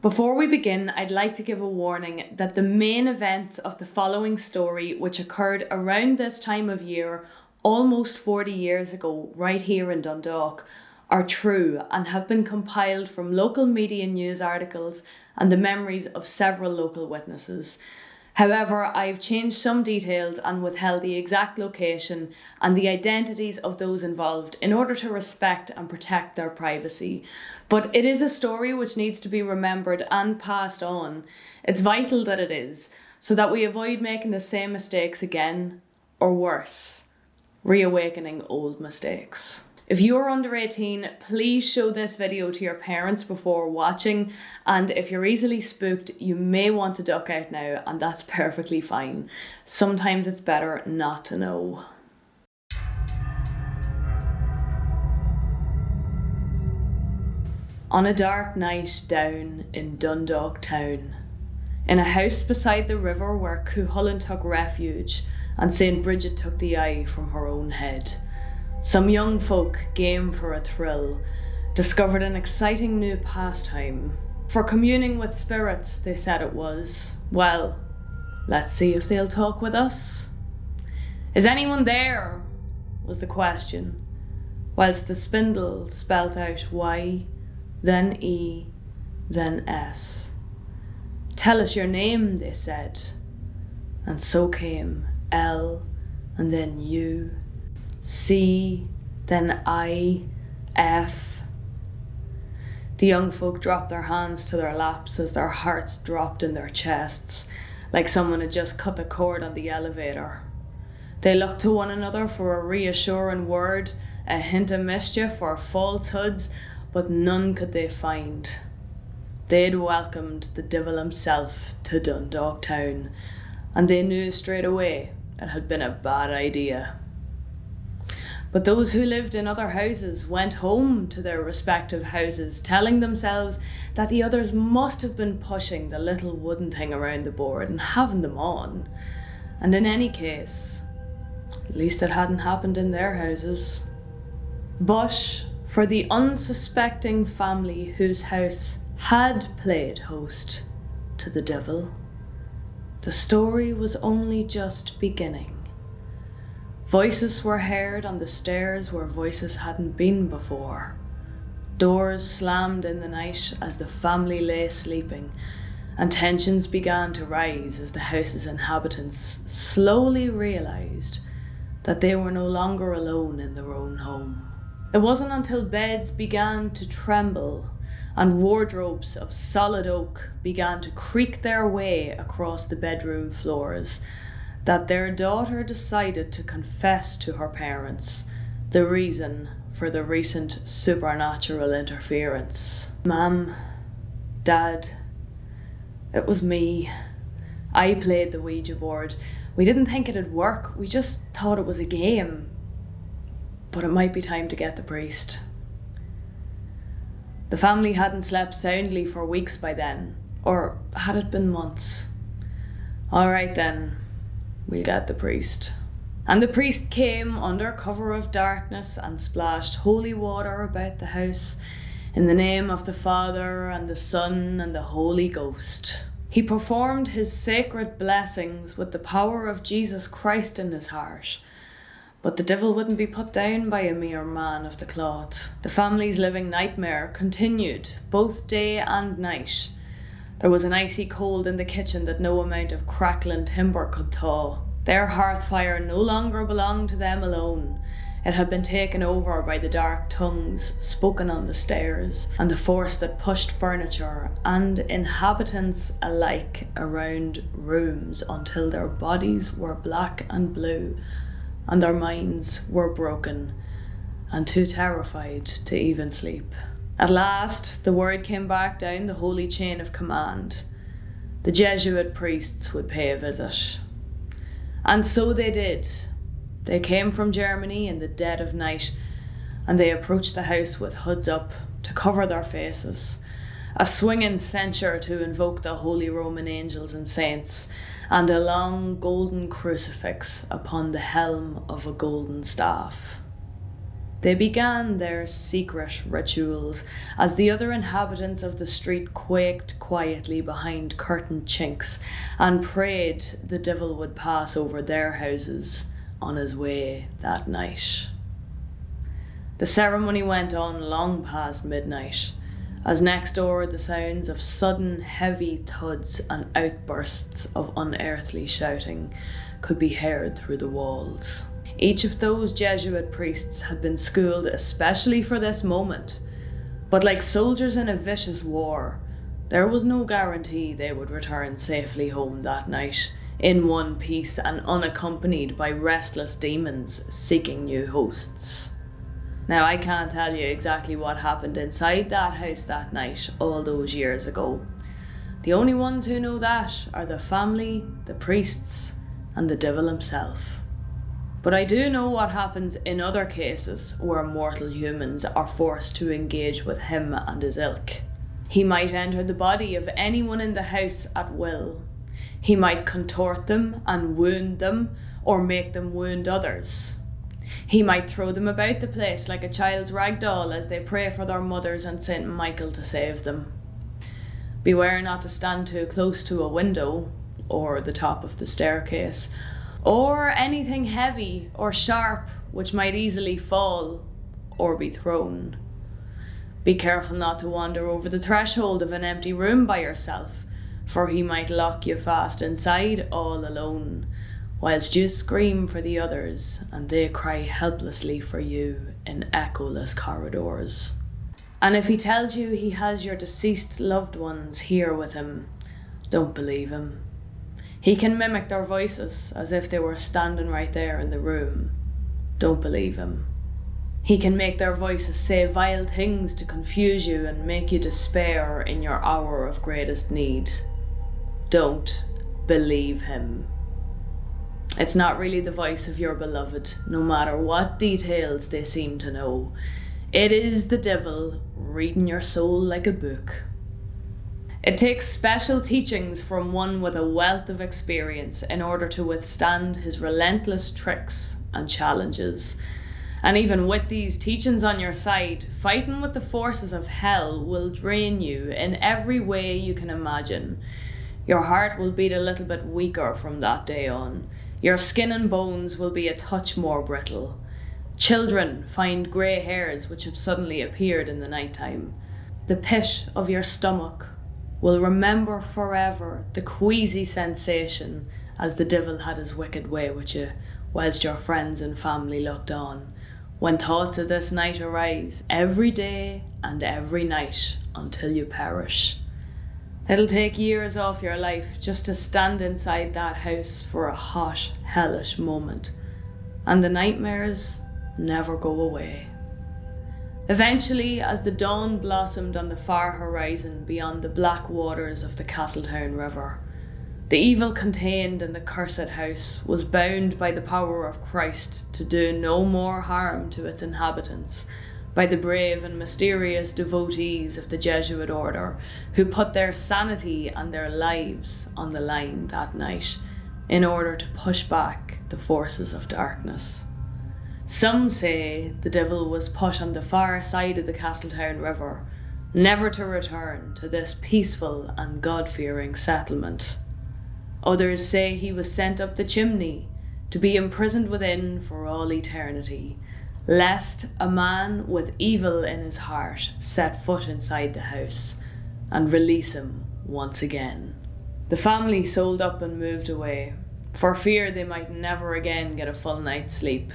Before we begin, I'd like to give a warning that the main events of the following story, which occurred around this time of year, almost 40 years ago, right here in Dundalk, are true and have been compiled from local media news articles and the memories of several local witnesses. However, I've changed some details and withheld the exact location and the identities of those involved in order to respect and protect their privacy. But it is a story which needs to be remembered and passed on. It's vital that it is, so that we avoid making the same mistakes again, or worse, reawakening old mistakes. If you're under 18, please show this video to your parents before watching, and if you're easily spooked, you may want to duck out now, and that's perfectly fine. Sometimes it's better not to know. On a dark night down in Dundalk town, in a house beside the river where Cuchulainn took refuge and St. Bridget took the eye from her own head, some young folk, game for a thrill, discovered an exciting new pastime. For communing with spirits, they said it was. Well, let's see if they'll talk with us. Is anyone there? Was the question, whilst the spindle spelt out Y, then E, then S. Tell us your name, they said. And so came L, and then U, C, then I, F. The young folk dropped their hands to their laps as their hearts dropped in their chests, like someone had just cut the cord on the elevator. They looked to one another for a reassuring word, a hint of mischief or falsehoods, but none could they find. They'd welcomed the devil himself to Dundalk town, and they knew straight away it had been a bad idea. But those who lived in other houses went home to their respective houses, telling themselves that the others must have been pushing the little wooden thing around the board and having them on. And in any case, at least it hadn't happened in their houses. But for the unsuspecting family whose house had played host to the devil, the story was only just beginning. Voices were heard on the stairs where voices hadn't been before. Doors slammed in the night as the family lay sleeping, and tensions began to rise as the house's inhabitants slowly realised that they were no longer alone in their own home. It wasn't until beds began to tremble and wardrobes of solid oak began to creak their way across the bedroom floors that their daughter decided to confess to her parents the reason for the recent supernatural interference. Mum, Dad, it was me. I played the Ouija board. We didn't think it'd work, we just thought it was a game. But it might be time to get the priest. The family hadn't slept soundly for weeks by then, or had it been months? All right then, we'll get the priest. And the priest came under cover of darkness and splashed holy water about the house in the name of the Father and the Son and the Holy Ghost. He performed his sacred blessings with the power of Jesus Christ in his heart. But the devil wouldn't be put down by a mere man of the cloth. The family's living nightmare continued, both day and night. There was an icy cold in the kitchen that no amount of crackling timber could thaw. Their hearth fire no longer belonged to them alone. It had been taken over by the dark tongues spoken on the stairs, and the force that pushed furniture and inhabitants alike around rooms until their bodies were black and blue, and their minds were broken and too terrified to even sleep. At last, the word came back down the holy chain of command. The Jesuit priests would pay a visit. And so they did. They came from Germany in the dead of night, and they approached the house with hoods up to cover their faces, a swinging censer to invoke the holy Roman angels and saints, and a long golden crucifix upon the helm of a golden staff. They began their secret rituals as the other inhabitants of the street quaked quietly behind curtained chinks and prayed the devil would pass over their houses on his way that night. The ceremony went on long past midnight, as next door the sounds of sudden heavy thuds and outbursts of unearthly shouting could be heard through the walls. Each of those Jesuit priests had been schooled especially for this moment, but like soldiers in a vicious war, there was no guarantee they would return safely home that night, in one piece and unaccompanied by restless demons seeking new hosts. Now, I can't tell you exactly what happened inside that house that night all those years ago. The only ones who know that are the family, the priests, and the devil himself. But I do know what happens in other cases where mortal humans are forced to engage with him and his ilk. He might enter the body of anyone in the house at will. He might contort them and wound them, or make them wound others. He might throw them about the place like a child's rag doll as they pray for their mothers and Saint Michael to save them. Beware not to stand too close to a window, or the top of the staircase, or anything heavy or sharp which might easily fall or be thrown. Be careful not to wander over the threshold of an empty room by yourself, for he might lock you fast inside all alone, whilst you scream for the others and they cry helplessly for you in echoless corridors. And if he tells you he has your deceased loved ones here with him, don't believe him. He can mimic their voices as if they were standing right there in the room. Don't believe him. He can make their voices say vile things to confuse you and make you despair in your hour of greatest need. Don't believe him. It's not really the voice of your beloved, no matter what details they seem to know. It is the devil reading your soul like a book. It takes special teachings from one with a wealth of experience in order to withstand his relentless tricks and challenges. And even with these teachings on your side, fighting with the forces of hell will drain you in every way you can imagine. Your heart will beat a little bit weaker from that day on. Your skin and bones will be a touch more brittle. Children find grey hairs which have suddenly appeared in the night time. The pit of your stomach will remember forever the queasy sensation as the devil had his wicked way with you, whilst your friends and family looked on, when thoughts of this night arise every day and every night until you perish. It'll take years off your life just to stand inside that house for a hot, hellish moment, and the nightmares never go away. Eventually, as the dawn blossomed on the far horizon beyond the black waters of the Castletown River, the evil contained in the cursed house was bound by the power of Christ to do no more harm to its inhabitants, by the brave and mysterious devotees of the Jesuit order who put their sanity and their lives on the line that night in order to push back the forces of darkness. Some say the devil was put on the far side of the Castletown River, never to return to this peaceful and God-fearing settlement. Others say he was sent up the chimney to be imprisoned within for all eternity, lest a man with evil in his heart set foot inside the house and release him once again. The family sold up and moved away, for fear they might never again get a full night's sleep.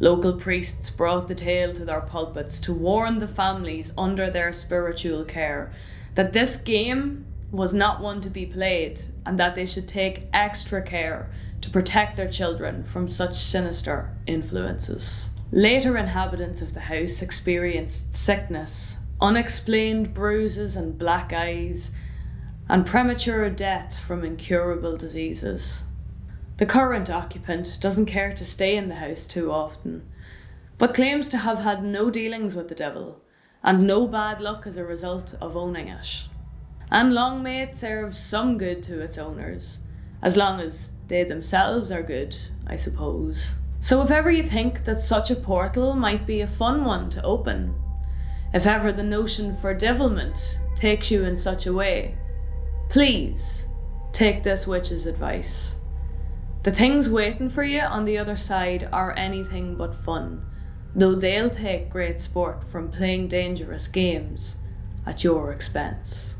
Local priests brought the tale to their pulpits to warn the families under their spiritual care that this game was not one to be played and that they should take extra care to protect their children from such sinister influences. Later inhabitants of the house experienced sickness, unexplained bruises and black eyes, and premature death from incurable diseases. The current occupant doesn't care to stay in the house too often, but claims to have had no dealings with the devil and no bad luck as a result of owning it. And long may it serve some good to its owners, as long as they themselves are good, I suppose. So if ever you think that such a portal might be a fun one to open, if ever the notion for devilment takes you in such a way, please take this witch's advice. The things waiting for you on the other side are anything but fun, though they'll take great sport from playing dangerous games at your expense.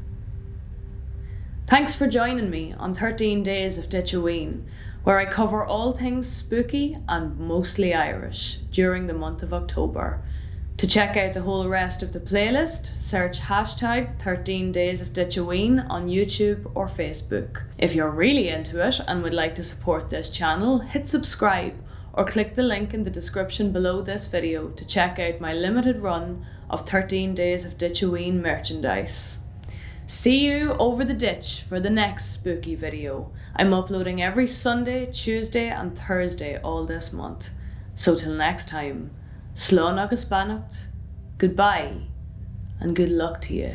Thanks for joining me on 13 Days of Ditchoween, where I cover all things spooky and mostly Irish during the month of October. To check out the whole rest of the playlist, search hashtag 13 Days of Ditchoween on YouTube or Facebook. If you're really into it and would like to support this channel, hit subscribe or click the link in the description below this video to check out my limited run of 13 Days of Ditchoween merchandise. See you over the ditch for the next spooky video. I'm uploading every Sunday, Tuesday and Thursday all this month. So till next time, Slán agus beannacht, goodbye and good luck to you.